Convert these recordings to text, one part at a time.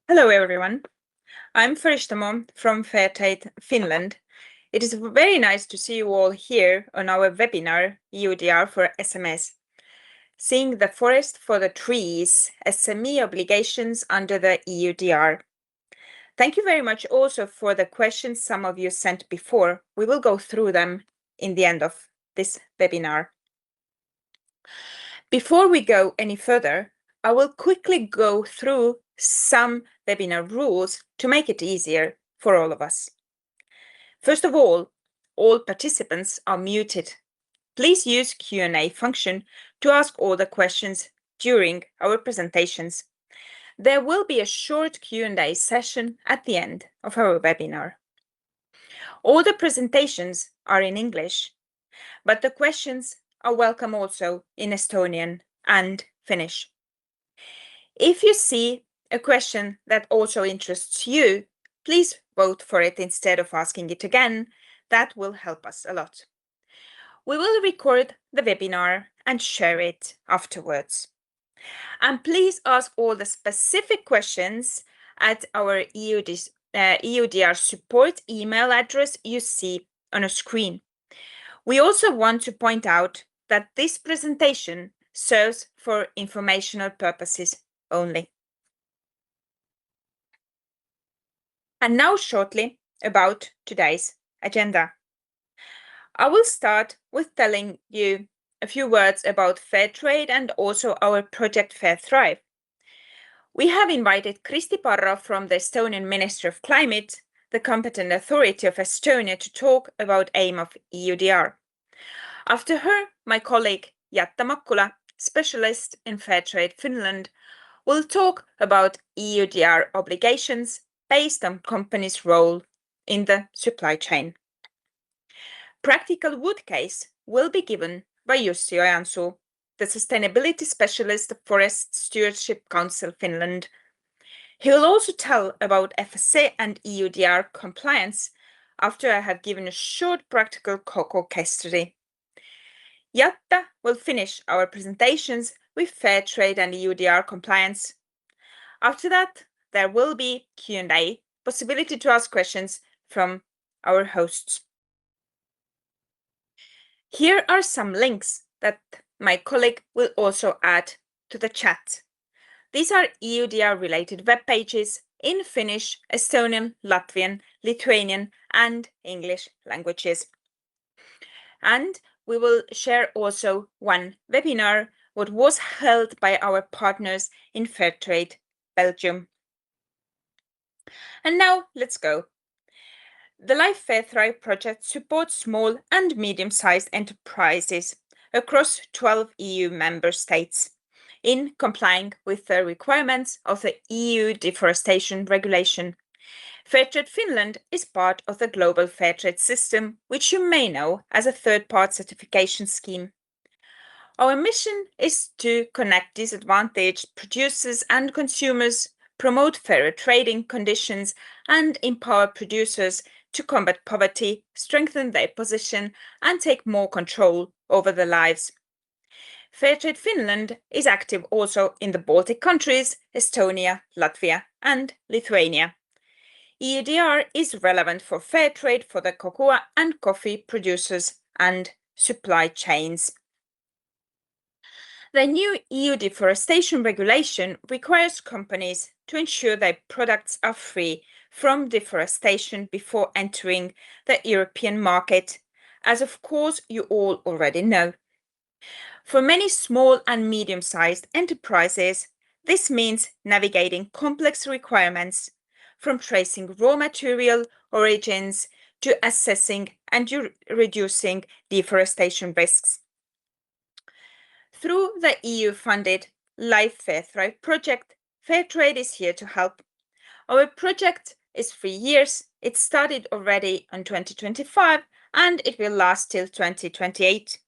Hello everyone, I'm Farištamo from Fairtrade, Finland. It is very nice to see you all here on our webinar, EUDR for SMEs. Seeing the forest for the trees, SME obligations under the EUDR. Thank you very much also for the questions some of you sent before. We will go through them in the end of this webinar. Before we go any further, I will quickly go through some webinar rules to make it easier for all of us. First of all participants are muted. Please use Q&A function to ask all the questions during our presentations. There will be a short Q&A session at the end of our webinar. All the presentations are in English, but the questions are welcome also in Estonian and Finnish. If you see a question that also interests you, please vote for it instead of asking it again. That will help us a lot. We will record the webinar and share it afterwards. And please ask all the specific questions at our EUDR support email address you see on a screen. We also want to point out that this presentation serves for informational purposes only. And now shortly about today's agenda. I will start with telling you a few words about fair trade and also our project Fair Thrive. We have invited Kristi Parro from the Estonian Ministry of Climate, the competent authority of Estonia, to talk about aim of EUDR. After her, my colleague Jatta Makkula, specialist in Fair Trade Finland, will talk about EUDR obligations based on companies' role in the supply chain. Practical wood case will be given by Jussi Ojansuu, the Sustainability Specialist of Forest Stewardship Council Finland. He will also tell about FSC and EUDR compliance after I have given a short practical cocoa case study. Jatta will finish our presentations with fair trade and EUDR compliance. After that, there will be Q&A, possibility to ask questions from our hosts. Here are some links that my colleague will also add to the chat. These are EUDR-related web pages in Finnish, Estonian, Latvian, Lithuanian, and English languages. And we will share also one webinar, what was held by our partners in Fairtrade Belgium. And now let's go. The Life Fair Thrive project supports small and medium-sized enterprises across 12 EU member states in complying with the requirements of the EU Deforestation Regulation. Fairtrade Finland is part of the global fair trade system, which you may know as a third-party certification scheme. Our mission is to connect disadvantaged producers and consumers, promote fairer trading conditions, and empower producers to combat poverty, strengthen their position, and take more control over their lives. Fairtrade Finland is active also in the Baltic countries, Estonia, Latvia, and Lithuania. EUDR is relevant for fair trade for the cocoa and coffee producers and supply chains. The new EU deforestation regulation requires companies to ensure their products are free from deforestation before entering the European market, as of course you all already know. For many small and medium-sized enterprises, this means navigating complex requirements, from tracing raw material origins to assessing and reducing deforestation risks. Through the EU-funded Life Fair Thrive project, Fairtrade is here to help. Our project is 3 years. It started already in 2025 and it will last till 2028.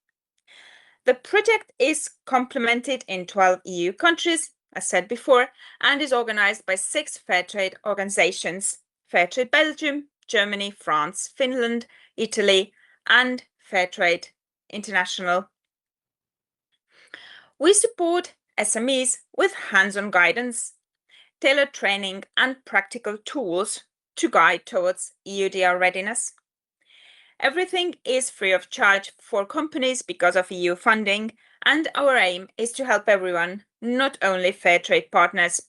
The project is complemented in 12 EU countries, as said before, and is organized by 6 fair trade organizations: Fairtrade Belgium, Germany, France, Finland, Italy, and Fairtrade International. We support SMEs with hands-on guidance. tailored training and practical tools to guide towards EUDR readiness. Everything is free of charge for companies because of EU funding, and our aim is to help everyone, not only fair trade partners.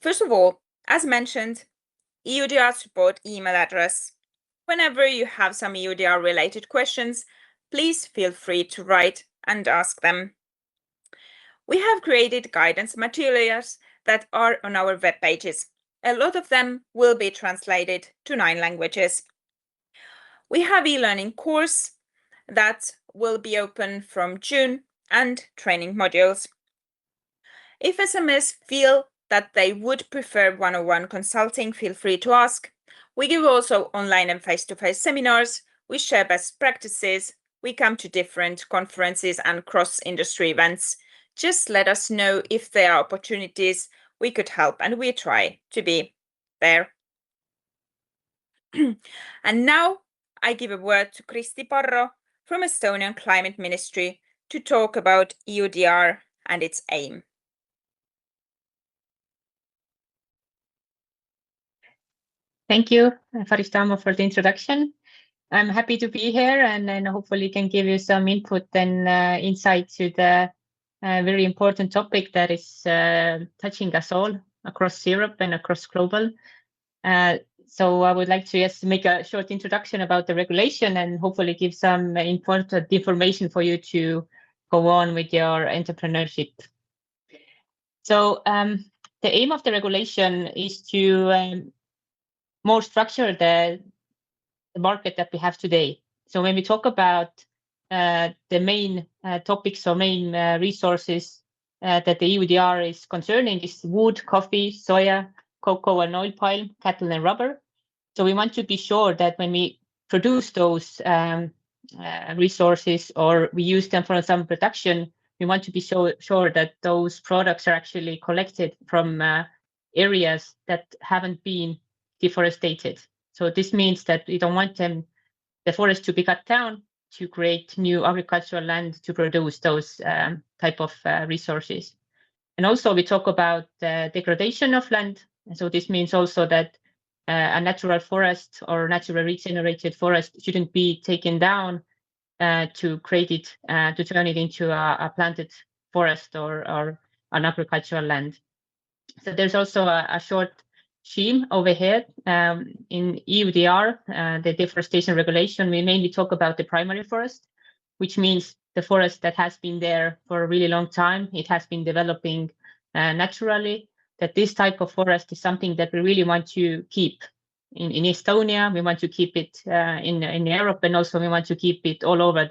First of all, as mentioned, EUDR support email address. Whenever you have some EUDR related questions, please feel free to write and ask them. We have created guidance materials that are on our web pages. A lot of them will be translated to 9 languages. We have e-learning course that will be open from June and training modules. If SMEs feel that they would prefer one-on-one consulting, feel free to ask. We give also online and face-to-face seminars. We share best practices. We come to different conferences and cross-industry events. Just let us know if there are opportunities we could help, and we try to be there. And now I give a word to Kristi Parro from Estonian Climate Ministry to talk about EUDR and its aim. Thank you, Farištamo, for the introduction. I'm happy to be here and hopefully can give you some input and insight to the very important topic that is touching us all across Europe and across global. So I would like to just make a short introduction about the regulation and hopefully give some important information for you to go on with your entrepreneurship. So the aim of the regulation is to more structure the market that we have today. So when we talk about the main topics or main resources that the EUDR is concerning is wood, coffee, soya, cocoa and oil palm, cattle and rubber. So we want to be sure that when we produce those resources or we use them for some production, we want to be sure that those products are actually collected from areas that haven't been deforested. So this means that we don't want the forest to be cut down to create new agricultural land to produce those type of resources. And also we talk about the degradation of land. And so this means also that a natural forest or natural regenerated forest shouldn't be taken down to create it, to turn it into a planted forest or an agricultural land. So there's also a short scheme over here in EUDR, the deforestation regulation. We mainly talk about the primary forest, which means the forest that has been there for a really long time. It has been developing naturally. That this type of forest is something that we really want to keep in Estonia. We want to keep it in Europe, and also we want to keep it all over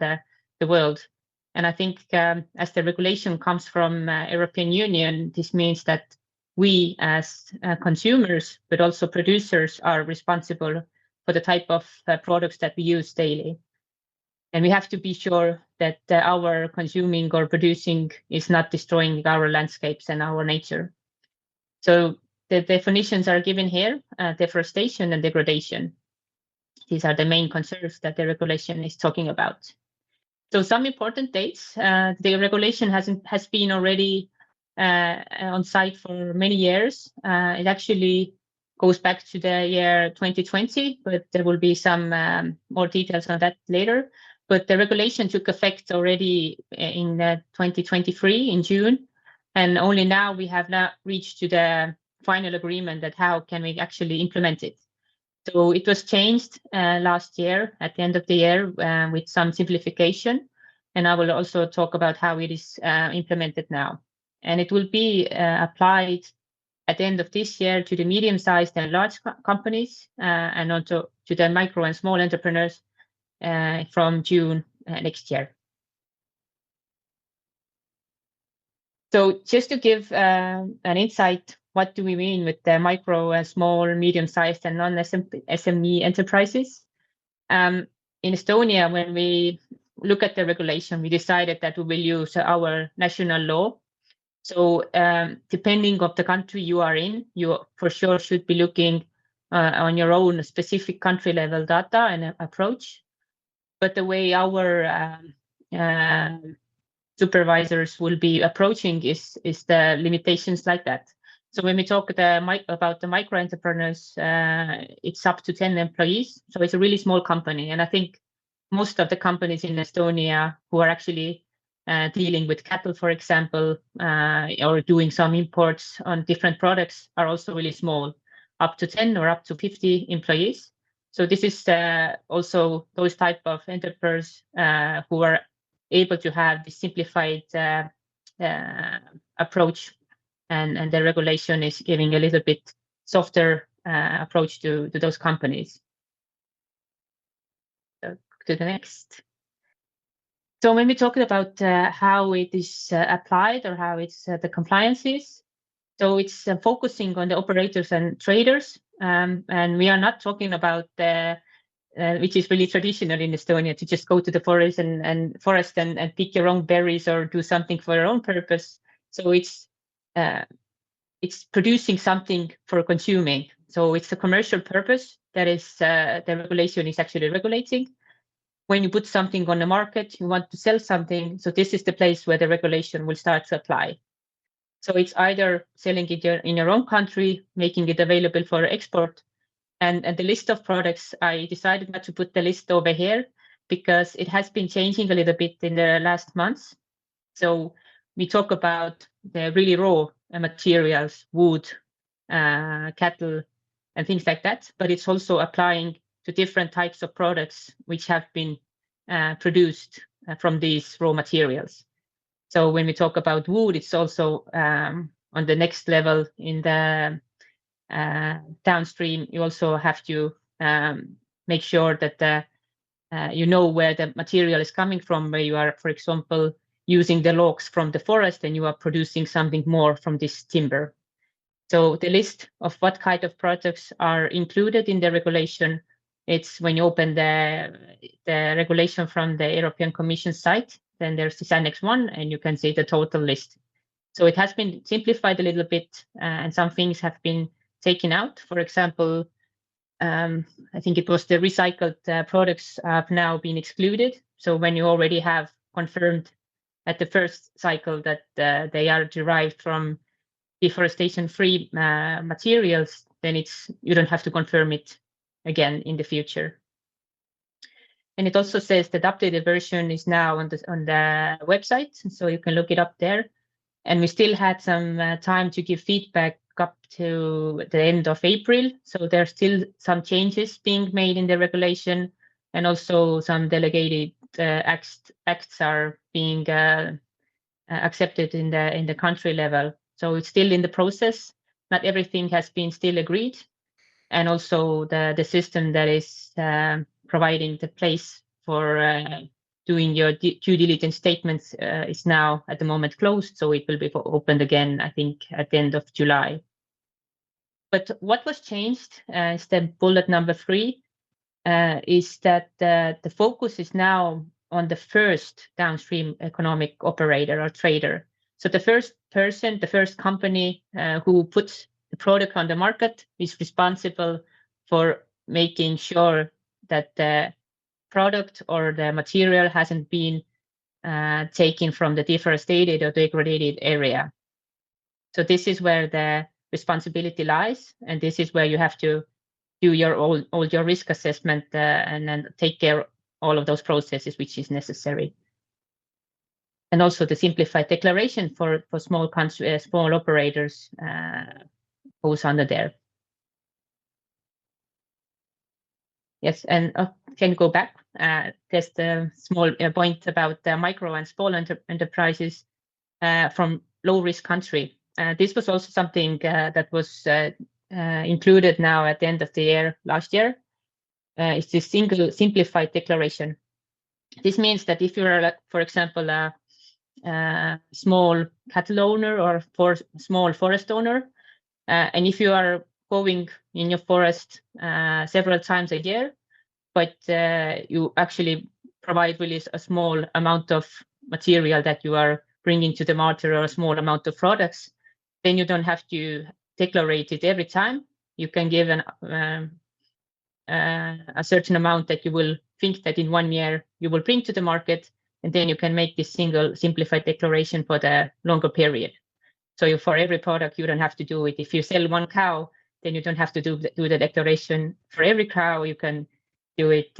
the world. And I think as the regulation comes from European Union, this means that we as consumers, but also producers, are responsible for the type of products that we use daily. And we have to be sure that our consuming or producing is not destroying our landscapes and our nature. So the definitions are given here, deforestation and degradation. These are the main concerns that the regulation is talking about. So some important dates. The regulation has been already on site for many years. It actually goes back to the year 2020, but there will be some more details on that later. But the regulation took effect already in 2023 in June. And only now we have not reached to the final agreement that how can we actually implement it. So it was changed last year at the end of the year with some simplification. And I will also talk about how it is implemented now. And it will be applied at the end of this year to the medium-sized and large companies and also to the micro and small entrepreneurs from June next year. So just to give an insight, what do we mean with the micro, small, medium-sized and non-SME enterprises? In Estonia, when we look at the regulation, we decided that we will use our national law. So depending on the country you are in, you for sure should be looking on your own specific country level data and approach. But the way our supervisors will be approaching is the limitations like that. So when we talk about the micro entrepreneurs, it's up to 10 employees. So it's a really small company. And I think most of the companies in Estonia who are actually dealing with cattle, for example, or doing some imports on different products are also really small, up to 10 or up to 50 employees. So this is also those type of entrepreneurs who are able to have the simplified approach, and the regulation is giving a little bit softer approach to those companies. So to the next. So when we talk about how it is applied or how it's the compliance is, so it's focusing on the operators and traders, and we are not talking about which is really traditional in Estonia, to just go to the forest and pick your own berries or do something for your own purpose. So it's producing something for consuming. So it's a commercial purpose that is the regulation is actually regulating. When you put something on the market, you want to sell something. So this is the place where the regulation will start to apply. So it's either selling it in your own country, making it available for export. And the list of products, I decided not to put the list over here because it has been changing a little bit in the last months. So we talk about the really raw materials, wood, cattle, and things like that. But it's also applying to different types of products which have been produced from these raw materials. So when we talk about wood, it's also on the next level in the downstream. You also have to make sure that you know where the material is coming from, where you are, for example, using the logs from the forest and you are producing something more from this timber. So the list of what kind of products are included in the regulation, it's when you open the regulation from the European Commission site, then there's this Annex 1 and you can see the total list. So it has been simplified a little bit and some things have been taken out. For example, I think it was the recycled products have now been excluded. So when you already have confirmed at the first cycle that they are derived from deforestation-free materials, then you don't have to confirm it again in the future. And it also says that the updated version is now on the website, so you can look it up there. And we still had some time to give feedback up to the end of April. So there are still some changes being made in the regulation, and also some delegated acts are being accepted in the country level. So it's still in the process. Not everything has been still agreed. And also the system that is providing the place for doing your due diligence statements is now at the moment closed. So it will be opened again, I think, at the end of July. But what was changed is the bullet number 3, is that the focus is now on the first downstream economic operator or trader. So the first person, the first company who puts the product on the market is responsible for making sure that the product or the material hasn't been taken from the deforested or degraded area. So this is where the responsibility lies, and this is where you have to do all your risk assessment and then take care of all of those processes which is necessary. And also the simplified declaration for small operators goes under there. Yes, and can go back. Just a small point about the micro and small enterprises from low-risk country. This was also something that was included now at the end of the year last year. It's this single simplified declaration. This means that if you're, for example, a small cattle owner or small forest owner, and if you are going in your forest several times a year, but you actually provide really a small amount of material that you are bringing to the market or a small amount of products, then you don't have to declare it every time. You can give a certain amount that you will think that in 1 year you will bring to the market, and then you can make this single simplified declaration for the longer period. So for every product, you don't have to do it. If you sell 1 cow, then you don't have to do the declaration for every cow. You can do it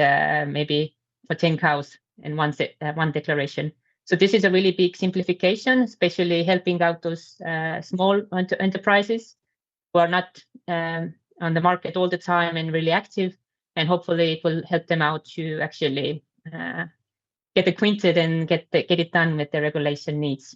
maybe for 10 cows in one declaration. So this is a really big simplification, especially helping out those small enterprises who are not on the market all the time and really active. And hopefully it will help them out to actually get acquainted and get it done with the regulation needs.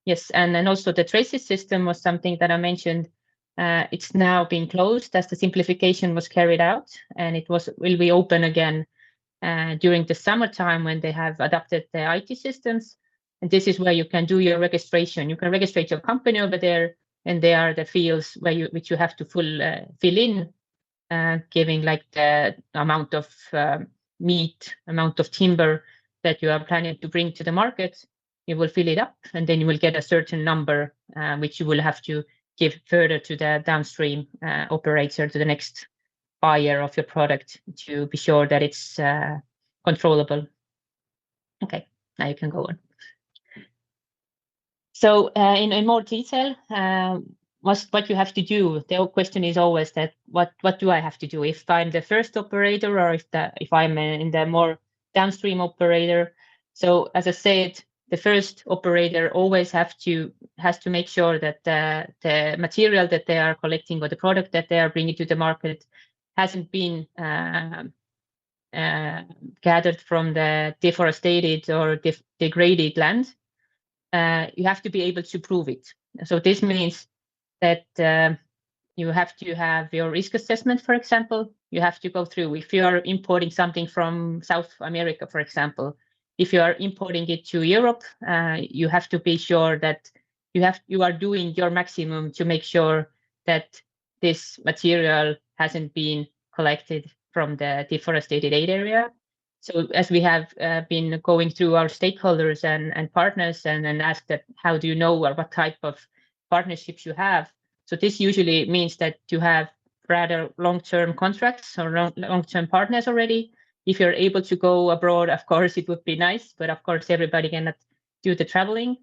Yes, and then also the TRACES system was something that I mentioned. It's now been closed as the simplification was carried out, and it will be open again during the summertime when they have adopted the IT systems. And this is where you can do your registration. You can register your company over there, and there are the fields which you have to fill in, giving like the amount of meat, amount of timber that you are planning to bring to the market. You will fill it up, and then you will get a certain number, which you will have to give further to the downstream operator, to the next buyer of your product, to be sure that it's controllable. Okay, now you can go on. So in more detail, what you have to do. The question is always that what do I have to do if I'm the first operator, or if I'm in the more downstream operator? So as I said, the first operator always has to make sure that the material that they are collecting or the product that they are bringing to the market hasn't been gathered from the deforested or degraded land. You have to be able to prove it. So this means that you have to have your risk assessment, for example. You have to go through, if you are importing something from South America, for example, if you are importing it to Europe, you have to be sure that you are doing your maximum to make sure that this material hasn't been collected from the deforested area. So as we have been going through our stakeholders and partners and asked that, how do you know, or what type of partnerships you have? So this usually means that you have rather long-term contracts or long-term partners already. If you're able to go abroad, of course, it would be nice, but of course, everybody cannot do the traveling.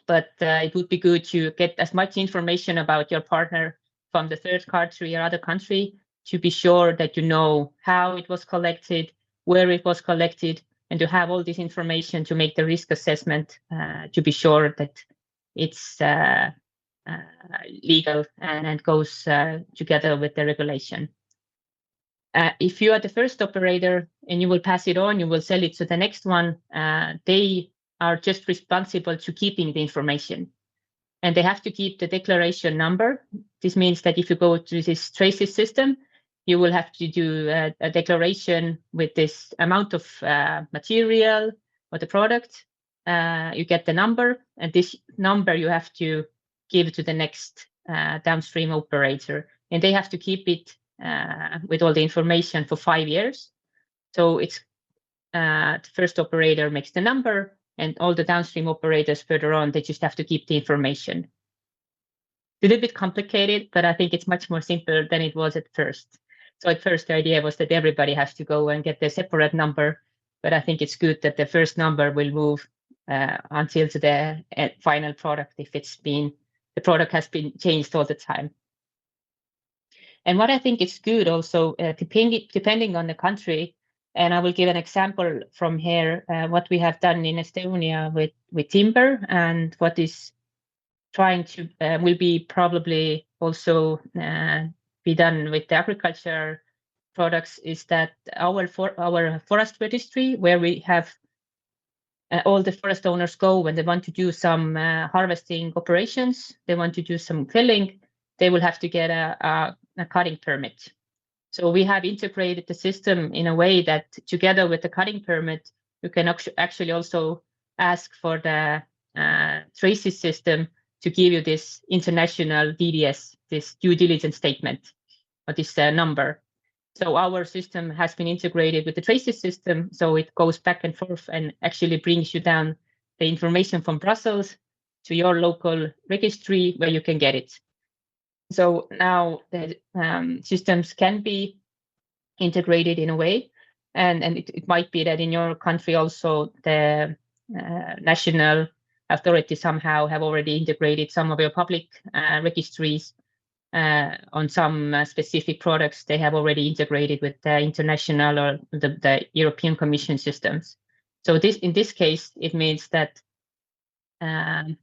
But it would be good to get as much information about your partner from the third country or other country to be sure that you know how it was collected, where it was collected, and to have all this information to make the risk assessment to be sure that it's legal and goes together with the regulation. If you are the first operator and you will pass it on, you will sell it to the next one, they are just responsible to keeping the information. And they have to keep the declaration number. This means that if you go to this TRACES system, you will have to do a declaration with this amount of material or the product. You get the number, and this number you have to give to the next downstream operator. And they have to keep it with all the information for 5 years. So it's the first operator makes the number, and all the downstream operators further on, they just have to keep the information. It's a little bit complicated, but I think it's much more simple than it was at first. So at first, the idea was that everybody has to go and get their separate number, but I think it's good that the first number will move until to the final product if the product has been changed all the time. And what I think is good also, depending on the country, and I will give an example from here, what we have done in Estonia with timber, and what is trying to will be probably also be done with the agriculture products, is that our forest registry, where we have all the forest owners go when they want to do some harvesting operations, they want to do some felling, they will have to get a cutting permit. So we have integrated the system in a way that together with the cutting permit, you can actually also ask for the TRACES system to give you this international DDS, this due diligence statement, or this number. So our system has been integrated with the TRACES system, so it goes back and forth and actually brings you down the information from Brussels to your local registry where you can get it. So now the systems can be integrated in a way, and it might be that in your country also the national authorities somehow have already integrated some of your public registries on some specific products. They have already integrated with the international or the European Commission systems. So in this case, it means that the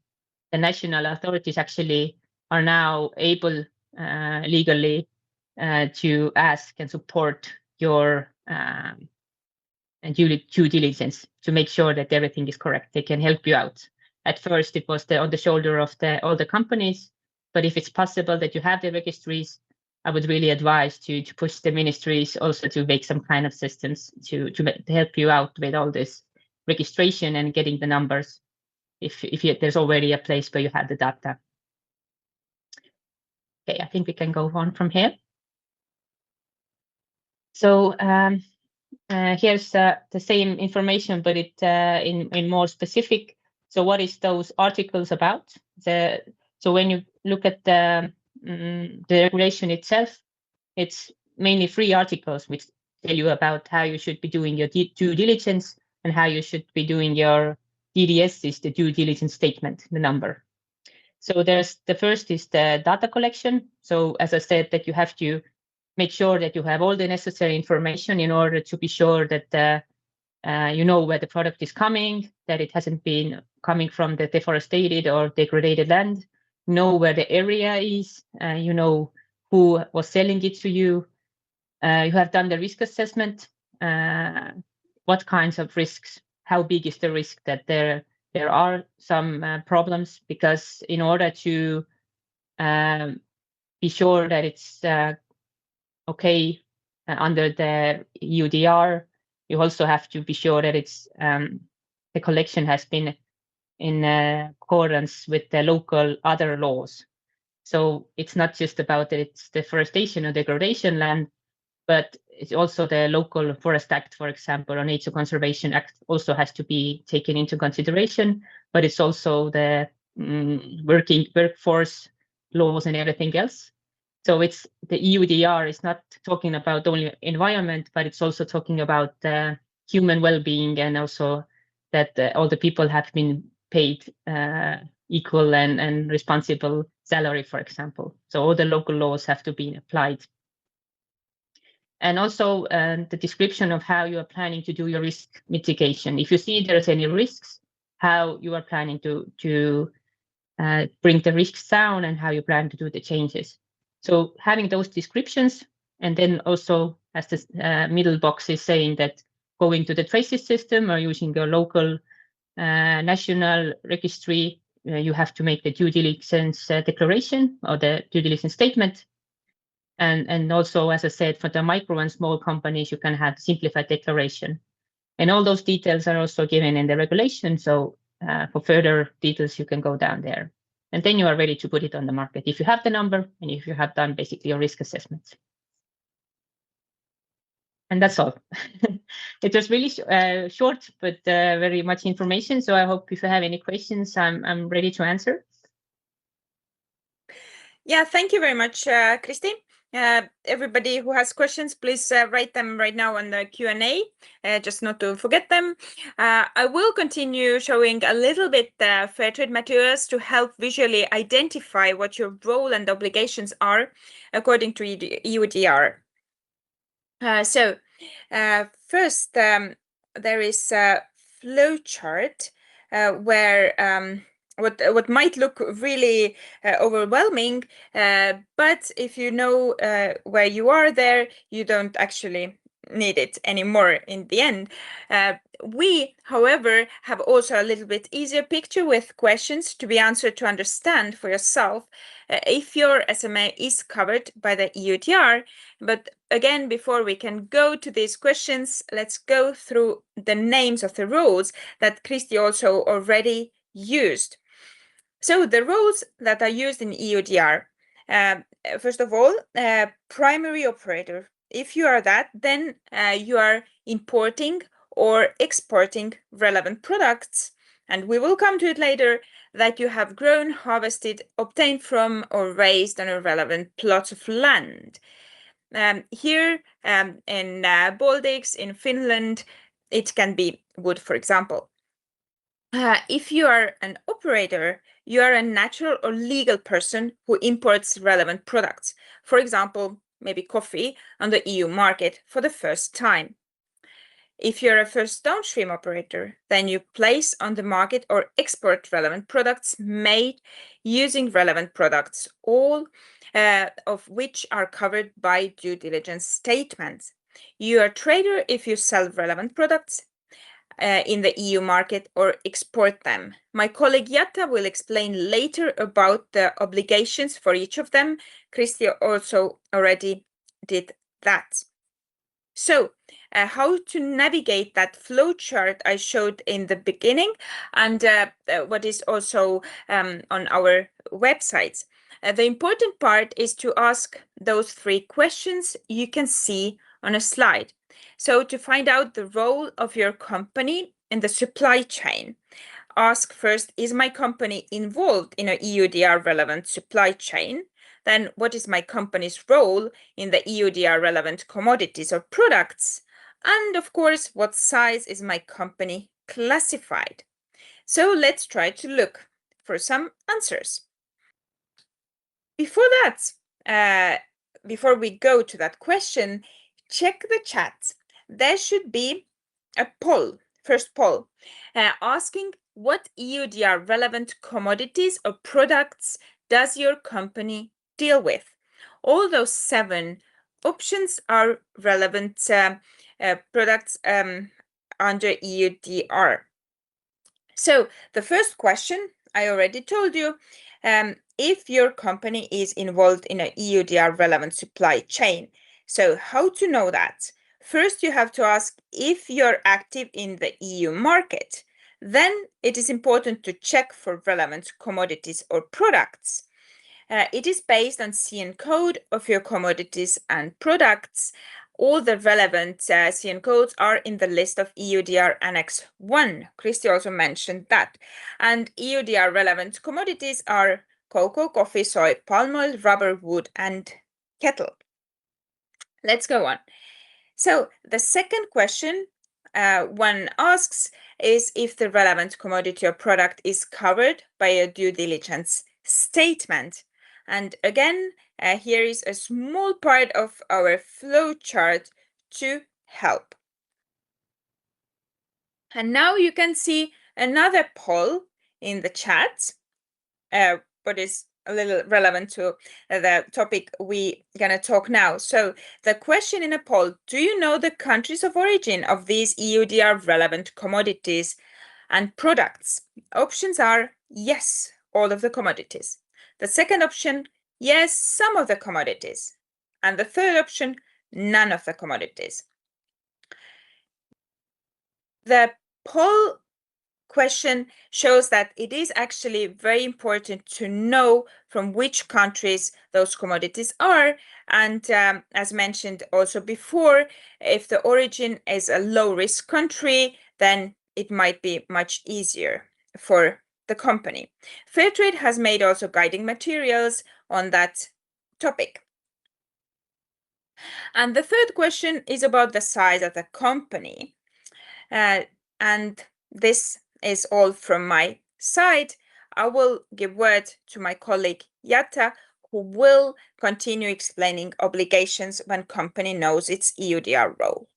national authorities actually are now able legally to ask and support your due diligence to make sure that everything is correct. They can help you out. At first, it was on the shoulder of all the companies, but if it's possible that you have the registries, I would really advise to push the ministries also to make some kind of systems to help you out with all this registration and getting the numbers if there's already a place where you have the data. Okay, I think we can go on from here. So here's the same information, but it in more specific. So what is those articles about? So when you look at the regulation itself, it's mainly 3 articles which tell you about how you should be doing your due diligence and how you should be doing your DDS, is the due diligence statement, the number. So the first is the data collection. So as I said, that you have to make sure that you have all the necessary information in order to be sure that you know where the product is coming, that it hasn't been coming from the deforested or degraded land, know where the area is, you know who was selling it to you, you have done the risk assessment, what kinds of risks, how big is the risk that there are some problems, because in order to be sure that it's okay under the EUDR, you also have to be sure that it's the collection has been in accordance with the local other laws. So it's not just about that it's deforestation or degradation land, but it's also the local Forest Act, for example, or Nature Conservation Act also has to be taken into consideration, but it's also the workforce laws and everything else. So it's the EUDR is not talking about only environment, but it's also talking about human well-being, and also that all the people have been paid equal and responsible salary, for example. So all the local laws have to be applied. And also the description of how you are planning to do your risk mitigation. If you see there's any risks, how you are planning to bring the risks down and how you plan to do the changes. So having those descriptions, and then also as the middle box is saying that going to the TRACES system or using your local national registry, you have to make the due diligence declaration or the due diligence statement. And also, as I said, for the micro and small companies, you can have simplified declaration. And all those details are also given in the regulation. So for further details, you can go down there. And then you are ready to put it on the market if you have the number and if you have done basically your risk assessments. And that's all. It was really short, but very much information. So I hope if you have any questions, I'm ready to answer. Yeah, thank you very much, Kristi. Everybody who has questions, please write them right now on the Q&A, just not to forget them. I will continue showing a little bit fair trade materials to help visually identify what your role and obligations are according to EUDR. So first, there is a flow chart where what might look really overwhelming, but if you know where you are there, you don't actually need it anymore in the end. We, however, have also a little bit easier picture with questions to be answered to understand for yourself if your SMA is covered by the EUDR. But again, before we can go to these questions, let's go through the names of the roles that Kristi also already used. So the roles that are used in EUDR, first of all, primary operator. If you are that, then you are importing or exporting relevant products. And we will come to it later, that you have grown, harvested, obtained from, or raised on a relevant plot of land. Here in Baltics, in Finland, it can be wood, for example. If you are an operator, you are a natural or legal person who imports relevant products. For example, maybe coffee on the EU market for the first time. If you're a first downstream operator, then you place on the market or export relevant products made using relevant products, all of which are covered by due diligence statements. You are a trader if you sell relevant products in the EU market or export them. My colleague Jutta will explain later about the obligations for each of them. Kristi also already did that. So how to navigate that flow chart I showed in the beginning, and what is also on our websites. The important part is to ask those 3 questions you can see on a slide. So to find out the role of your company in the supply chain, ask first, is my company involved in an EUDR relevant supply chain? Then what is my company's role in the EUDR relevant commodities or products? And of course, what size is my company classified? So let's try to look for some answers. Before that, before we go to that question, check the chat. There should be a poll, first poll, asking what EUDR relevant commodities or products does your company deal with? All those 7 options are relevant products under EUDR. So the first question, I already told you, if your company is involved in an EUDR relevant supply chain. So how to know that? First, you have to ask if you're active in the EU market. Then it is important to check for relevant commodities or products. It is based on CN code of your commodities and products. All the relevant CN codes are in the list of EUDR Annex 1. Kristi also mentioned that. And EUDR relevant commodities are cocoa, coffee, soy, palm oil, rubber, wood, and kettle. Let's go on. So the second question one asks is if the relevant commodity or product is covered by a due diligence statement. And again, here is a small part of our flow chart to help. And now you can see another poll in the chat, what is a little relevant to the topic we're going to talk now. So the question in a poll, do you know the countries of origin of these EUDR relevant commodities and products? Options are yes, all of the commodities. The second option, yes, some of the commodities. And the third option, none of the commodities. The poll question shows that it is actually very important to know from which countries those commodities are. And as mentioned also before, if the origin is a low-risk country, then it might be much easier for the company. Fairtrade has made also guiding materials on that topic. And the third question is about the size of the company. And this is all from my side. I will give word to my colleague Jutta, who will continue explaining obligations when company knows its EUDR role.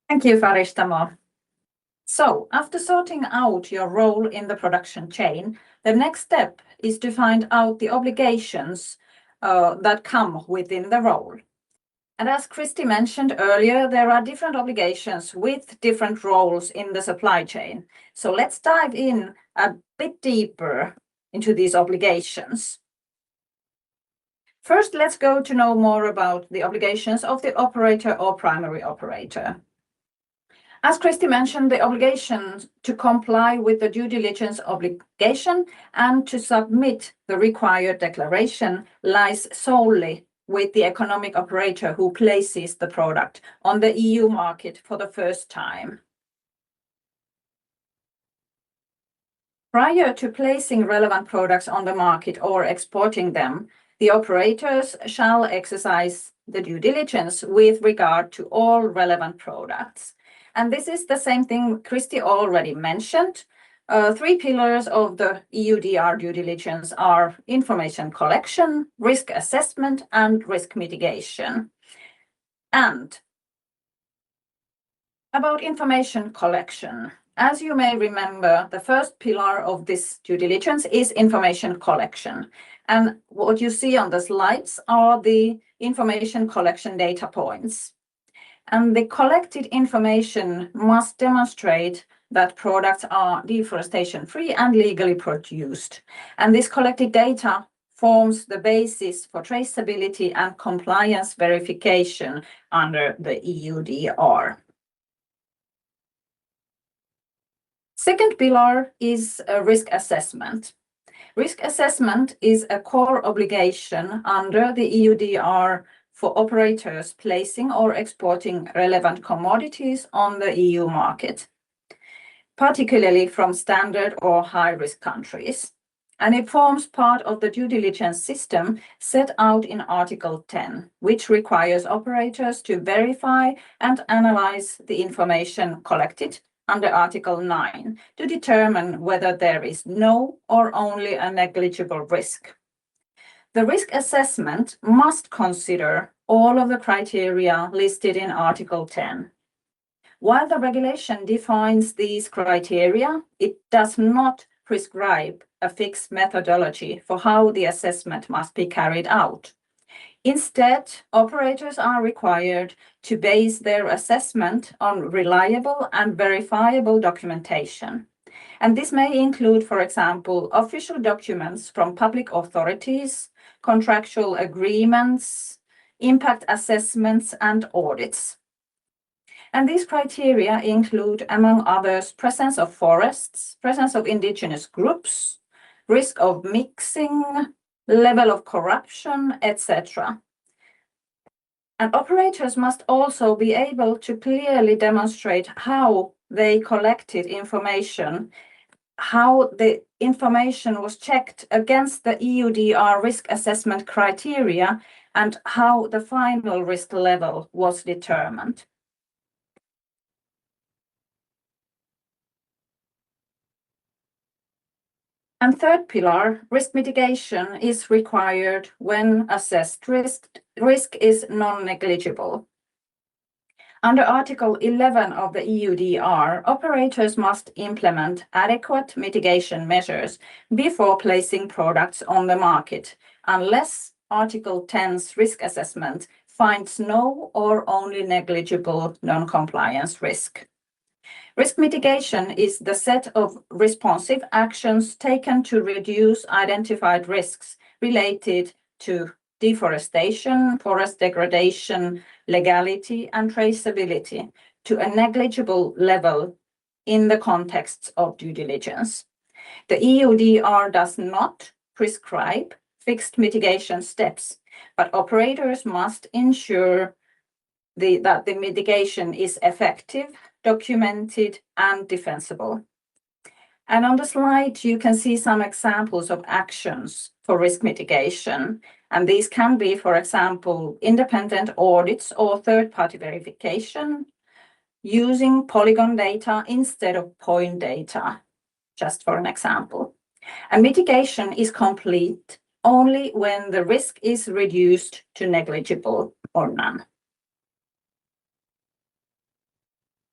Thank you, Farištamo. So, after sorting out your role in the production chain, the next step is to find out the obligations that come within the role. And as Kristi mentioned earlier, there are different obligations with different roles in the supply chain. So let's dive in a bit deeper into these obligations. First, let's go to know more about the obligations of the operator or primary operator. As Kristi mentioned, the obligation to comply with the due diligence obligation and to submit the required declaration lies solely with the economic operator who places the product on the EU market for the first time. Prior to placing relevant products on the market or exporting them, the operators shall exercise the due diligence with regard to all relevant products. And this is the same thing Kristi already mentioned. 3 pillars of the EUDR due diligence are information collection, risk assessment, and risk mitigation. And about information collection, as you may remember, the first pillar of this due diligence is information collection. And what you see on the slides are the information collection data points. And the collected information must demonstrate that products are deforestation-free and legally produced. And this collected data forms the basis for traceability and compliance verification under the EUDR. Second pillar is risk assessment. Risk assessment is a core obligation under the EUDR for operators placing or exporting relevant commodities on the EU market, particularly from standard or high-risk countries. And it forms part of the due diligence system set out in Article 10, which requires operators to verify and analyze the information collected under Article 9 to determine whether there is no or only a negligible risk. The risk assessment must consider all of the criteria listed in Article 10. While the regulation defines these criteria, it does not prescribe a fixed methodology for how the assessment must be carried out. Instead, operators are required to base their assessment on reliable and verifiable documentation. And this may include, for example, official documents from public authorities, contractual agreements, impact assessments, and audits. And these criteria include, among others, presence of forests, presence of indigenous groups, risk of mixing, level of corruption, etc. And operators must also be able to clearly demonstrate how they collected information, how the information was checked against the EUDR risk assessment criteria, and how the final risk level was determined. And third pillar, risk mitigation is required when assessed risk is non-negligible. Under Article 11 of the EUDR, operators must implement adequate mitigation measures before placing products on the market, unless Article 10's risk assessment finds no or only negligible non-compliance risk. Risk mitigation is the set of responsive actions taken to reduce identified risks related to deforestation, forest degradation, legality, and traceability to a negligible level in the context of due diligence. The EUDR does not prescribe fixed mitigation steps, but operators must ensure that the mitigation is effective, documented, and defensible. And on the slide, you can see some examples of actions for risk mitigation. And these can be, for example, independent audits or third-party verification, using polygon data instead of point data, just for an example. And mitigation is complete only when the risk is reduced to negligible or none.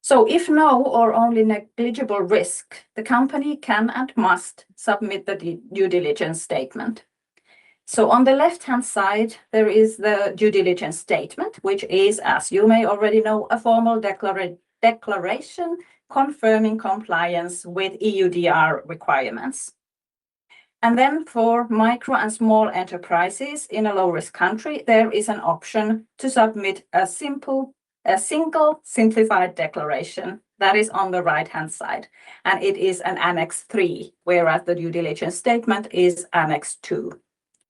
So if no or only negligible risk, the company can and must submit the due diligence statement. So on the left-hand side, there is the due diligence statement, which is, as you may already know, a formal declaration confirming compliance with EUDR requirements. And then for micro and small enterprises in a low-risk country, there is an option to submit a single simplified declaration that is on the right-hand side, and it is an Annex 3, whereas the due diligence statement is Annex 2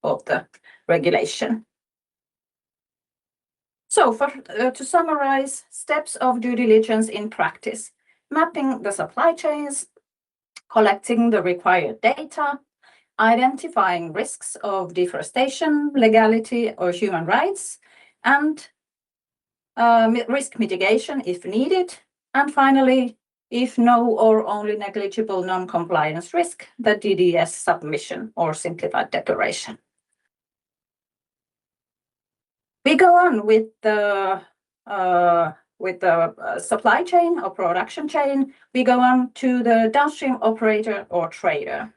of the regulation. So to summarize, steps of due diligence in practice: mapping the supply chains, collecting the required data, identifying risks of deforestation, legality, or human rights, and risk mitigation if needed, And finally, if no or only negligible non-compliance risk, the DDS submission or simplified declaration. We go on with the supply chain or production chain. We go on to the downstream operator or trader.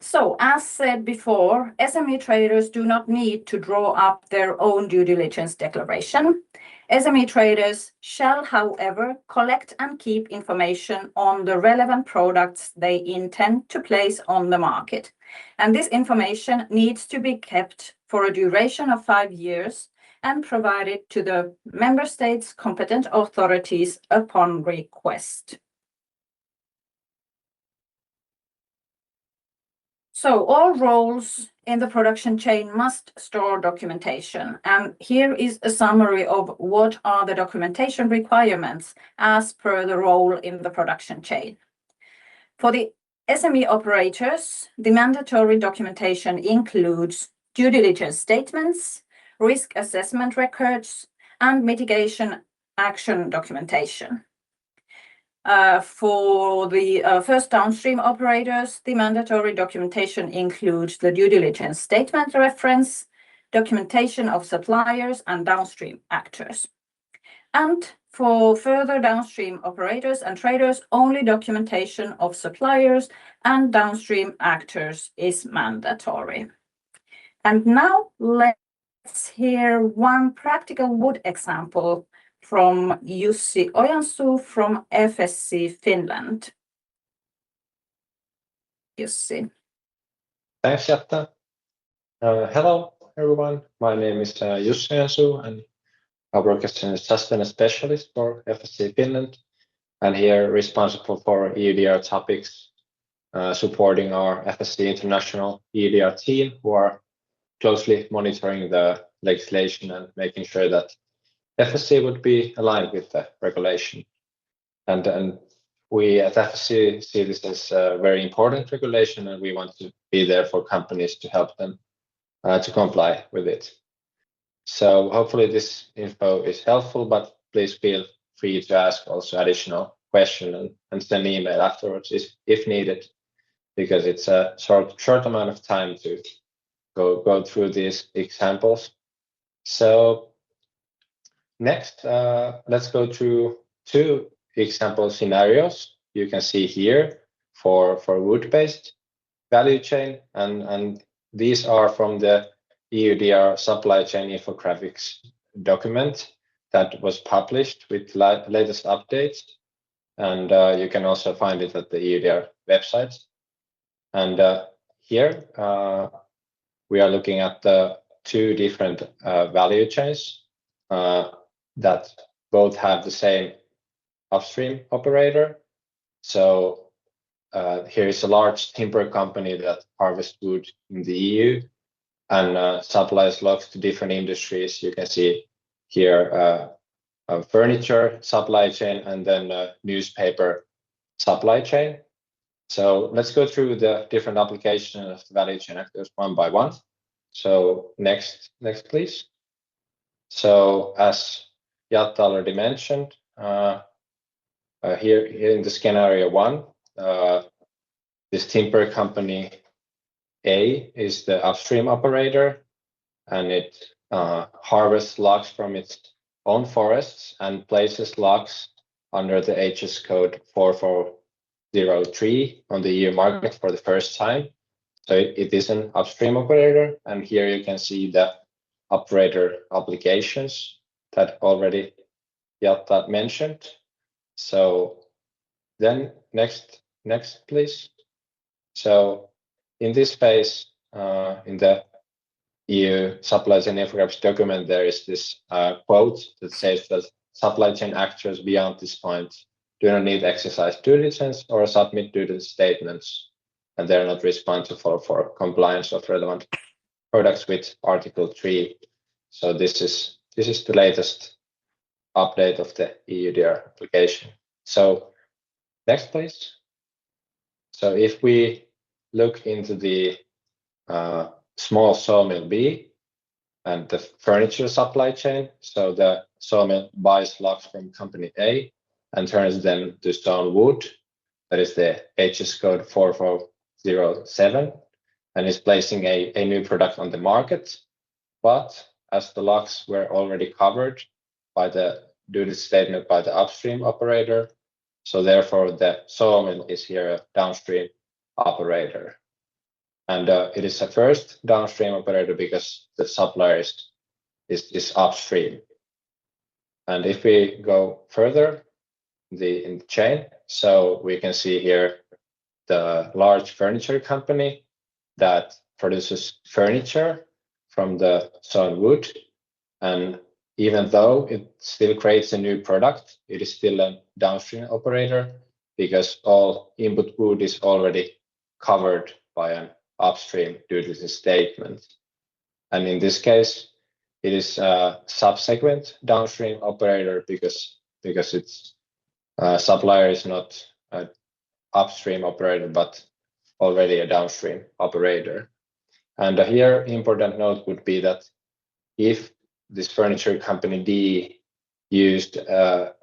So, as said before, SME traders do not need to draw up their own due diligence declaration. SME traders shall, however, collect and keep information on the relevant products they intend to place on the market. And this information needs to be kept for a duration of 5 years and provided to the member states' competent authorities upon request. So all roles in the production chain must store documentation. And here is a summary of what are the documentation requirements as per the role in the production chain. For the SME operators, the mandatory documentation includes due diligence statements, risk assessment records, and mitigation action documentation. For the first downstream operators, the mandatory documentation includes the due diligence statement reference, documentation of suppliers and downstream actors. And for further downstream operators and traders, only documentation of suppliers and downstream actors is mandatory. And now let's hear one practical wood example from Jussi Ojansuu from FSC Finland. Jussi. Thanks, Jatta. Hello, everyone. My name is Jussi Ojansuu, and I work as a sustainability specialist for FSC Finland, and here responsible for EUDR topics, supporting our FSC International EUDR team, who are closely monitoring the legislation and making sure that FSC would be aligned with the regulation. And we at FSC see this as a very important regulation, and we want to be there for companies to help them to comply with it. So hopefully this info is helpful, but please feel free to ask also additional questions and send an email afterwards if needed, because it's a short amount of time to go through these examples. So next, let's go through 2 example scenarios you can see here for wood-based value chain, and these are from the EUDR supply chain infographics document that was published with latest updates, and you can also find it at the EUDR website. And here we are looking at the 2 different value chains that both have the same upstream operator. So here is a large timber company that harvests wood in the EU and supplies logs to different industries. You can see here a furniture supply chain and then a newspaper supply chain. So let's go through the different applications of the value chain actors one by one. So next please. So as Jatta already mentioned, here in the scenario 1, this timber company A is the upstream operator, and it harvests logs from its own forests and places logs under the HS code 4403 on the EU market for the first time. So it is an upstream operator, and here you can see the operator obligations that already Jatta mentioned. So then next please. So in this phase, in the EU supply chain infographics document, there is this quote that says that supply chain actors beyond this point do not need to exercise due diligence or submit due diligence statements, and they're not responsible for compliance of relevant products with Article 3. So this is the latest update of the EUDR application. So next please. So if we look into the small sawmill B and the furniture supply chain, so the sawmill buys logs from company A and turns them to stone wood, that is the HS code 4407, and is placing a new product on the market. But as the logs were already covered by the duty statement by the upstream operator, so therefore the sawmill is here a downstream operator. And it is a first downstream operator because the supplier is upstream. And if we go further in the chain, so we can see here the large furniture company that produces furniture from the sawn wood. And even though it still creates a new product, it is still a downstream operator because all input wood is already covered by an upstream duty statement. And in this case, it is a subsequent downstream operator because its supplier is not an upstream operator, but already a downstream operator. And here, important note would be that if this furniture company D used, for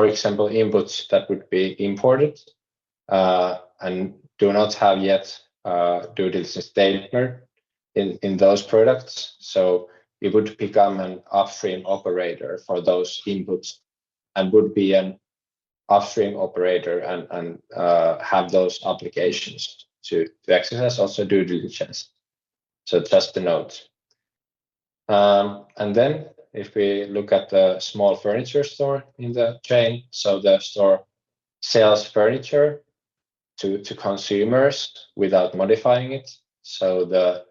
example, inputs that would be imported and do not have yet due diligence statement in those products, so it would become an upstream operator for those inputs and would be an upstream operator and have those obligations to exercise also due diligence. So just a note. And then if we look at the small furniture store in the chain, so the store sells furniture to consumers without modifying it. So the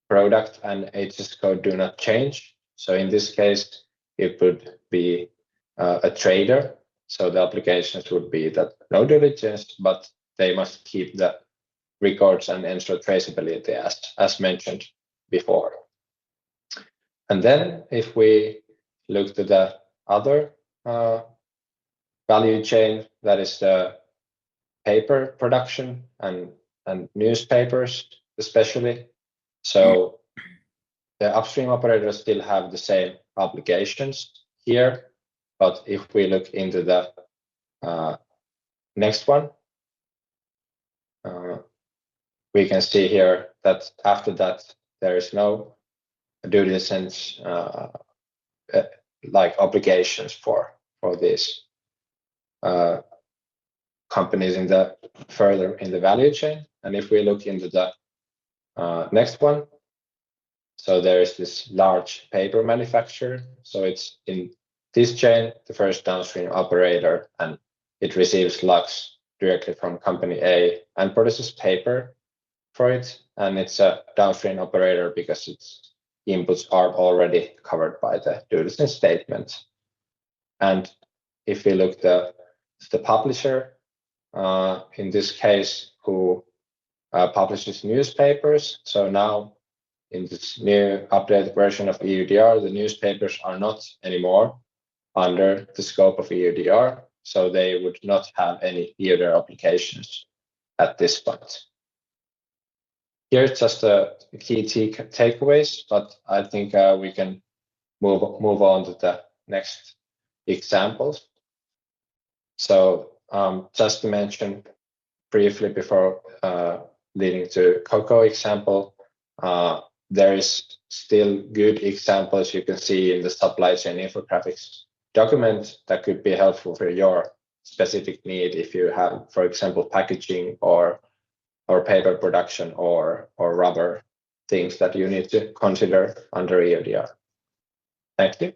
product and HS code do not change. So in this case, it would be a trader. So the applications would be that no diligence, but they must keep the records and ensure traceability as mentioned before. And then if we look to the other value chain, that is the paper production and newspapers especially. So the upstream operators still have the same obligations here, but if we look into the next one, we can see here that after that there is no due diligence like obligations for these companies in the further in the value chain. And if we look into the next one, so there is this large paper manufacturer. So it's in this chain, the first downstream operator, and it receives logs directly from company A and produces paper for it. And it's a downstream operator because its inputs are already covered by the due diligence statement. And if we look the publisher, in this case, who publishes newspapers. So now in this new updated version of EUDR, the newspapers are not anymore under the scope of EUDR. So they would not have any EUDR applications at this point. Here's just the key takeaways, but I think we can move on to the next examples. So just to mention briefly before leading to Cocoa example, there is still good examples you can see in the supply chain infographics document that could be helpful for your specific need if you have, for example, packaging or paper production or rubber things that you need to consider under EUDR. Thank you.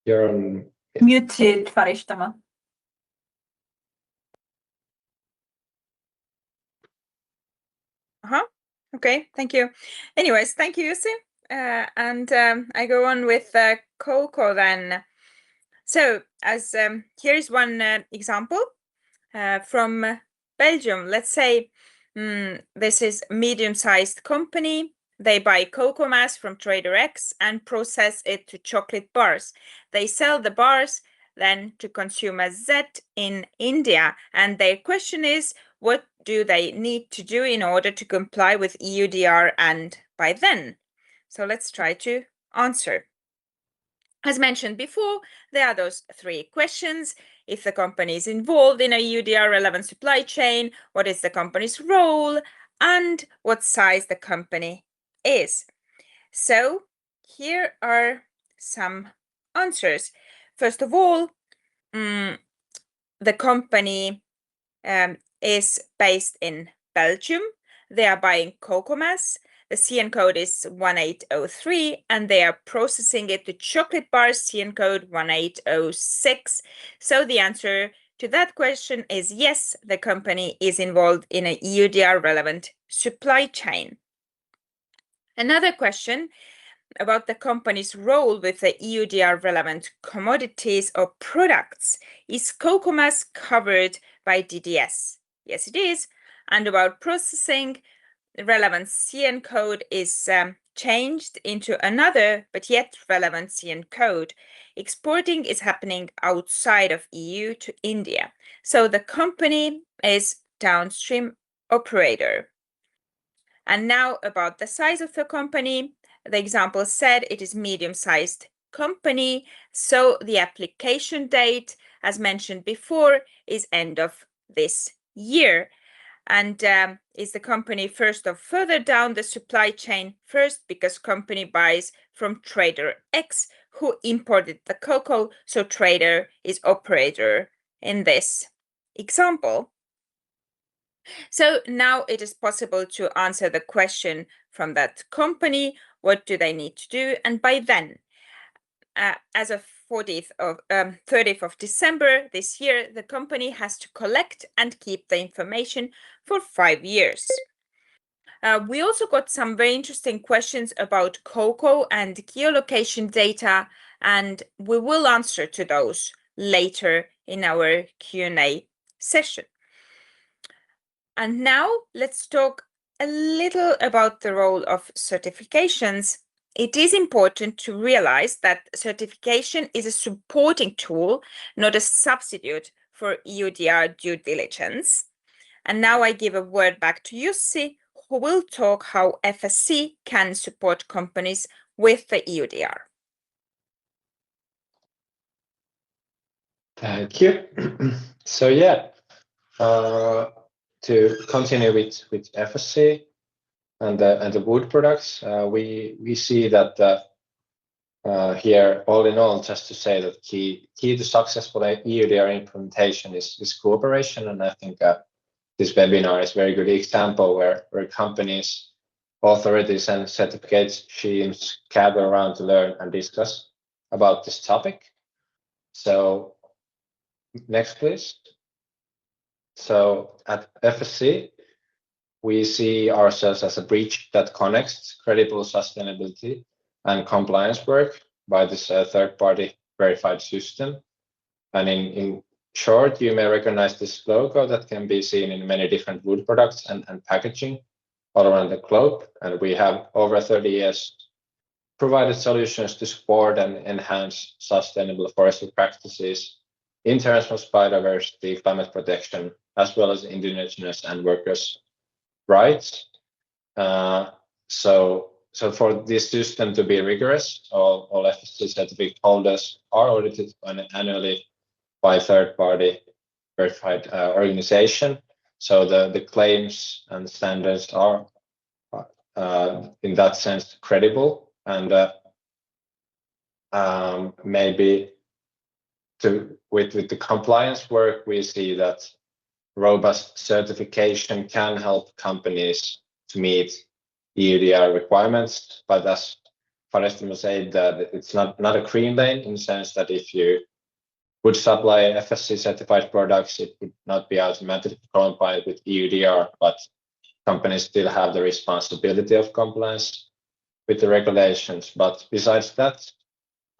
You're on muted, Farištamo. Okay, thank you. Anyways, thank you, Jussi. And I go on with Cocoa then. So as here's one example from Belgium. Let's say this is a medium-sized company. They buy cocoa mass from trader X and process it to chocolate bars. They sell the bars then to consumer Z in India. And their question is, what do they need to do in order to comply with EUDR and by then? So let's try to answer. As mentioned before, there are those 3 questions. If the company is involved in a EUDR relevant supply chain, what is the company's role, and what size the company is. So here are some answers. First of all, the company is based in Belgium. They are buying cocoa mass. The CN code is 1803, and they are processing it to chocolate bars, CN code 1806. So the answer to that question is yes, the company is involved in an EUDR relevant supply chain. Another question about the company's role with the EUDR relevant commodities or products. Is cocoa mass covered by DDS? Yes, it is. And about processing, the relevant CN code is changed into another but yet relevant CN code. Exporting is happening outside of EU to India. So the company is downstream operator. And now about the size of the company. The example said it is medium-sized company. So the application date, as mentioned before, is end of this year. And is the company first or further down the supply chain? First, because company buys from trader X who imported the cocoa, so trader is operator in this example. So now it is possible to answer the question from that company, what do they need to do? And by then, as of 30th of December this year, the company has to collect and keep the information for 5 years. We also got some very interesting questions about cocoa and geolocation data, and we will answer to those later in our Q&A session. And now let's talk a little about the role of certifications. It is important to realize that certification is a supporting tool, not a substitute for EUDR due diligence. And now I give a word back to Jussi, who will talk how FSC can support companies with the EUDR. Thank you. So yeah, to continue with FSC and the wood products, we see that here, all in all, just to say that key to successful EUDR implementation is cooperation, and I think this webinar is a very good example where companies, authorities, and certificate schemes gather around to learn and discuss about this topic. So next, please. So at FSC, we see ourselves as a bridge that connects credible sustainability and compliance work by this third-party verified system. And in short, you may recognize this logo that can be seen in many different wood products and packaging all around the globe. And we have over 30 years provided solutions to support and enhance sustainable forestry practices in terms of biodiversity, climate protection, as well as indigenous and workers' rights. So for this system to be rigorous, all FSC certificate holders are audited annually by third-party verified organization. So the claims and standards are, in that sense, credible, and maybe with the compliance work, we see that robust certification can help companies to meet EUDR requirements, but as Farištamo said, that it's not a green lane in the sense that if you would supply FSC certified products, it would not be automatically compliant with EUDR, but companies still have the responsibility of compliance with the regulations. But besides that,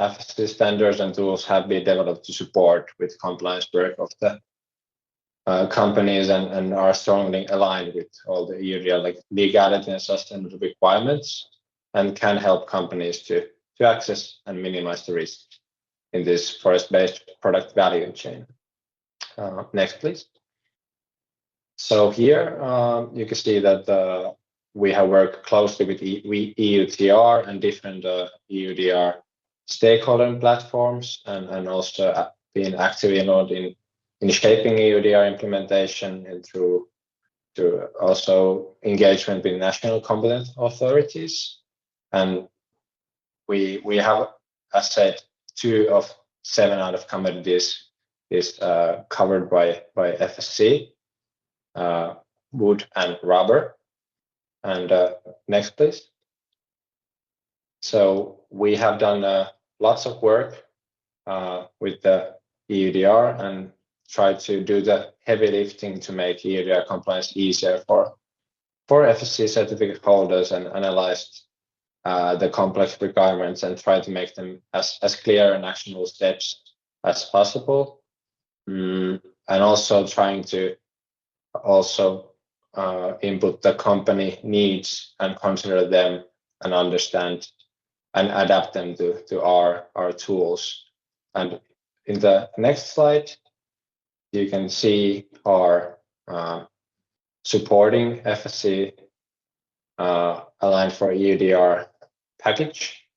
FSC standards and tools have been developed to support with compliance work of the companies and are strongly aligned with all the EUDR legality and sustainable requirements, and can help companies to access and minimize the risk in this forest-based product value chain. Next, please. So here you can see that we have worked closely with EUDR and different EUDR stakeholder platforms, and also been actively involved in shaping EUDR implementation and through also engagement with national competent authorities. And we have, as said, 2 of 7 out of commodities is covered by FSC, wood and rubber. And next, please. So we have done lots of work with the EUDR and tried to do the heavy lifting to make EUDR compliance easier for FSC certificate holders, and analyzed the complex requirements and try to make them as clear and actionable steps as possible. And also trying to input the company needs and consider them and understand and adapt them to our tools. And in the next slide, you can see our supporting FSC aligned for EUDR package,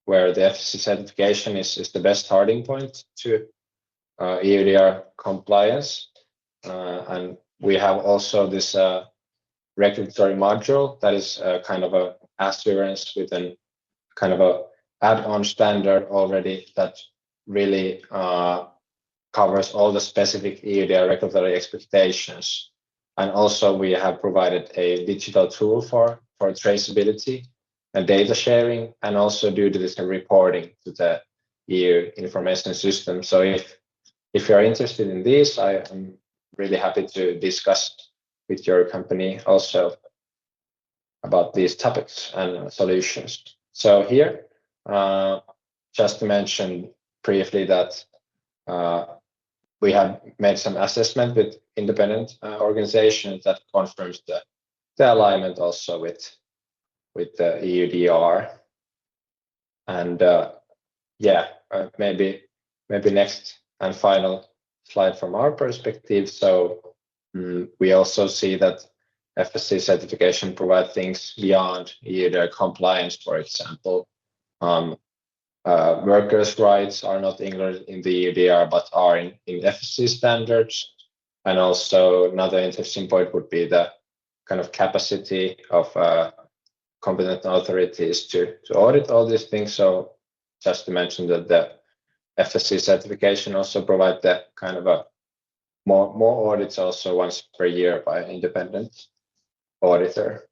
where the FSC certification is the best starting point to EUDR compliance. And we have also this regulatory module that is kind of a assurance with an kind of a add-on standard already that really covers all the specific EUDR regulatory expectations. And also we have provided a digital tool for traceability and data sharing, and also due to this reporting to the EU information system. So if you're interested in these, I am really happy to discuss with your company also about these topics and solutions. So here, just to mention briefly that we have made some assessment with independent organizations that confirms the alignment also with the EUDR. And maybe next and final slide from our perspective. So we also see that FSC certification provides things beyond EUDR compliance. For example, workers' rights are not included in the EUDR but are in FSC standards. And also another interesting point would be the kind of capacity of competent authorities to audit all these things. So just to mention that the FSC certification also provide the kind of a more audits also once per year by an independent auditor.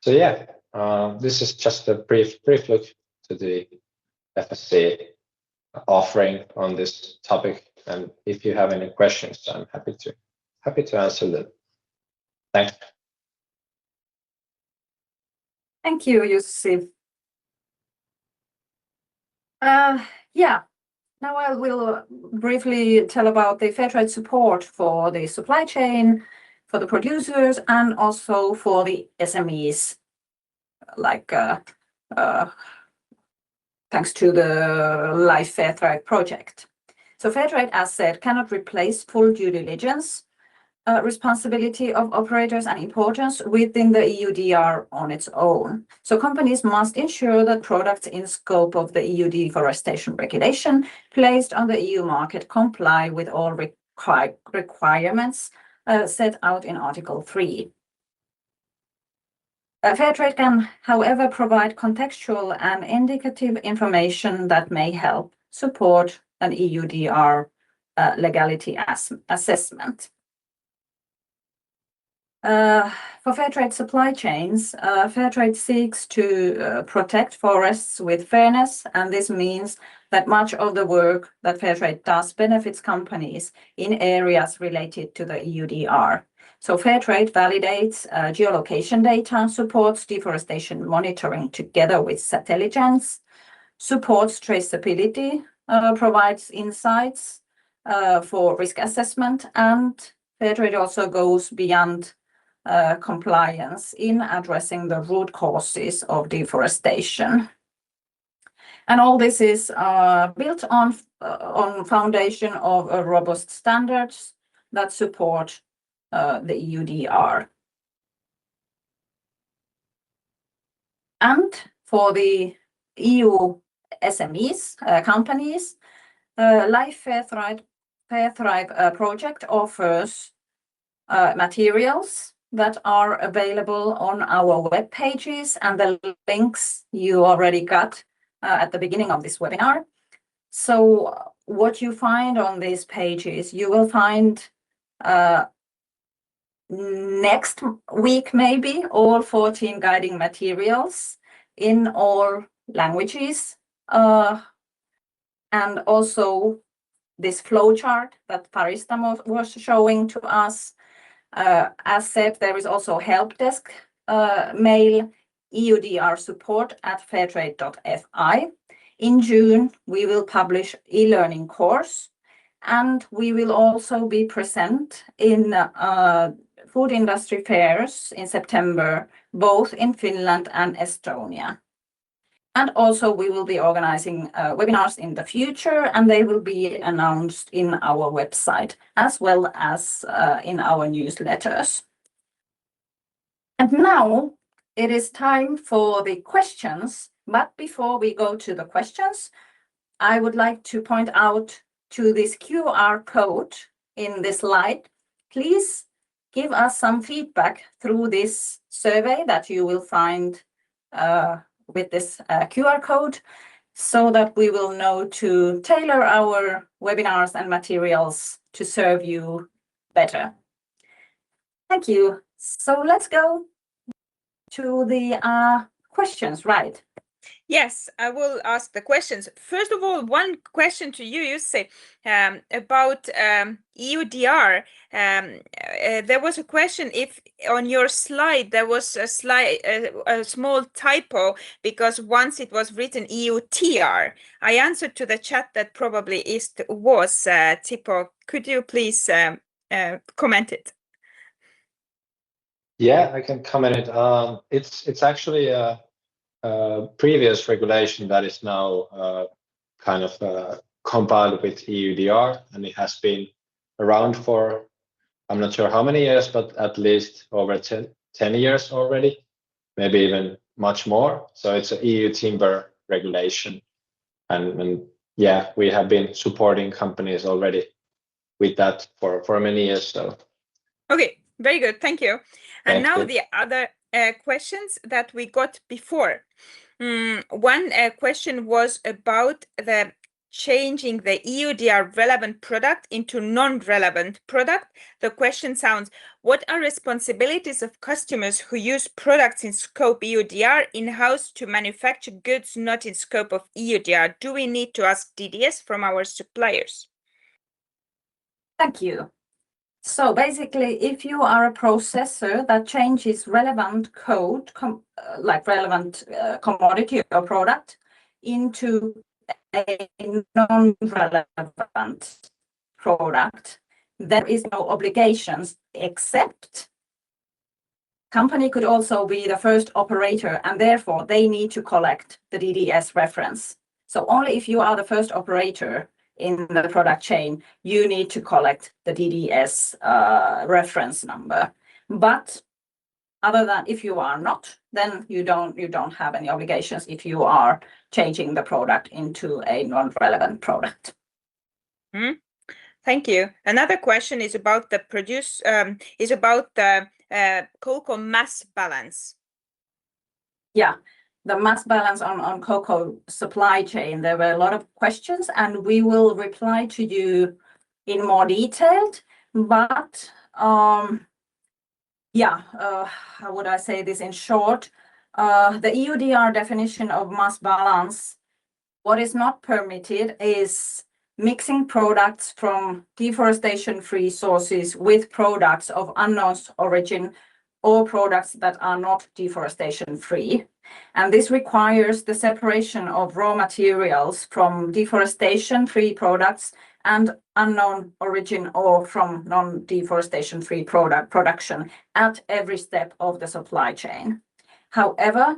So yeah, this is just a brief look to the FSC offering on this topic. And if you have any questions, I'm happy to answer them. Thanks. Thank you, Jussi. Now I will briefly tell about the fair trade support for the supply chain, for the producers, and also for the SMEs, like thanks to the Life Fair Trade project. So fair trade, as said, cannot replace full due diligence responsibility of operators and importers within the EUDR on its own. So companies must ensure that products in scope of the EU deforestation regulation placed on the EU market comply with all requirements set out in Article 3. Fair trade can, however, provide contextual and indicative information that may help support an EUDR legality assessment. For fair trade supply chains, fair trade seeks to protect forests with fairness, and this means that much of the work that fair trade does benefits companies in areas related to the EUDR. So fair trade validates geolocation data, supports deforestation monitoring together with Satelligence, supports traceability, provides insights for risk assessment, and fair trade also goes beyond compliance in addressing the root causes of deforestation. And all this is built on foundation of robust standards that support the EUDR. And for the EU SMEs, companies, Life Fair Thrive project offers materials that are available on our web pages, and the links you already got at the beginning of this webinar. So what you find on these pages, you will find next week maybe all 14 guiding materials in all languages, and also this flowchart that Farištamo was showing to us. As said, there is also help desk mail, EUDR support@fairtrade.fi. In June, we will publish e-learning course, and we will also be present in food industry fairs in September, both in Finland and Estonia. And also we will be organizing webinars in the future, and they will be announced in our website as well as in our newsletters. And now it is time for the questions. But before we go to the questions, I would like to point out to this QR code in this slide. Please give us some feedback through this survey that you will find with this QR code, so that we will know to tailor our webinars and materials to serve you better. Thank you. So let's go to the questions, right? Yes, I will ask the questions. First of all, one question to you, Jussi, about EUDR. There was a question if on your slide there was a small typo, because once it was written EUTR. I answered to the chat that probably was typo. Could you please comment it? Yeah, I can comment it. It's actually a previous regulation that is now kind of compiled with EUDR, and it has been around for, I'm not sure how many years, but at least over 10 years already, maybe even much more. So it's an EU timber regulation, and yeah, we have been supporting companies already with that for many years. So okay, very good, thank you. And Thank now you. the other questions that we got before. One question was about the changing the EUDR relevant product into non-relevant product. The question sounds, what are responsibilities of customers who use products in scope EUDR in-house to manufacture goods not in scope of EUDR? Do we need to ask DDS from our suppliers? Thank you. So basically, if you are a processor that changes relevant code, like relevant commodity or product, into a non-relevant product, there is no obligations, except company could also be the first operator, and therefore they need to collect the DDS reference. So only if you are the first operator in the product chain, you need to collect the DDS reference number. But other than if you are not, then you don't have any obligations if you are changing the product into a non-relevant product. Thank you. Another question is about the cocoa mass balance. Yeah. The mass balance on cocoa supply chain, there were a lot of questions, and we will reply to you in more detailed. But how would I say this in short? The EUDR definition of mass balance, what is not permitted is mixing products from deforestation-free sources with products of unknown origin or products that are not deforestation-free. And this requires the separation of raw materials from deforestation-free products and unknown origin or from non-deforestation-free production at every step of the supply chain. However,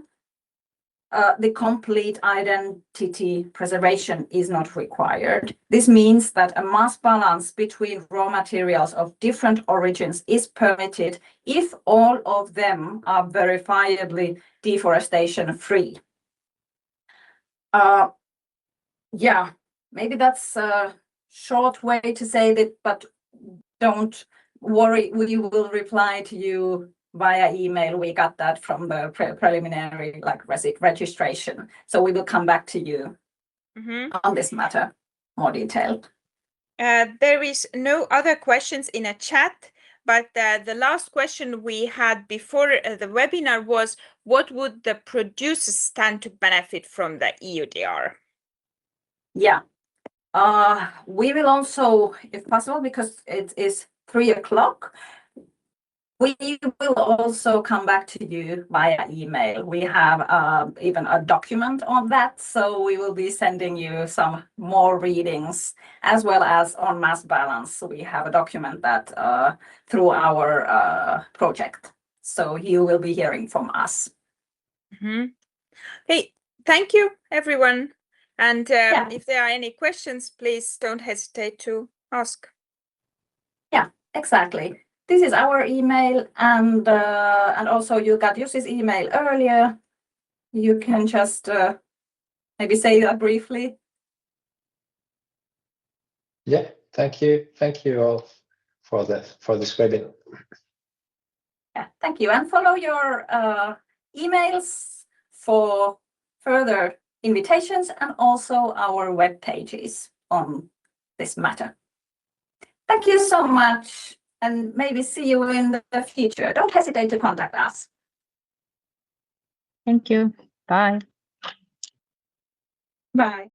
the complete identity preservation is not required. This means that a mass balance between raw materials of different origins is permitted if all of them are verifiably deforestation-free. Yeah, maybe that's a short way to say that, but don't worry, we will reply to you via email. We got that from the preliminary registration. So we will come back to you on this matter more detailed. There is no other questions in a chat, but the last question we had before the webinar was, what would the producers stand to benefit from the EUDR? Yeah, we will also, if possible, because it is 3 o'clock, we will also come back to you via email. We have even a document on that, so we will be sending you some more readings, as well as on mass balance. We have a document that through our project. So you will be hearing from us. Hey, thank you, everyone. And if there are any questions, please don't hesitate to ask. Yeah, exactly. This is our email, and also you got Jussi's email earlier. You can just maybe say that briefly. Yeah, thank you. Thank you all for this webinar. Yeah, thank you. And follow your emails for further invitations and also our web pages on this matter. Thank you so much, and maybe see you in the future. Don't hesitate to contact us. Thank you. Bye. Bye.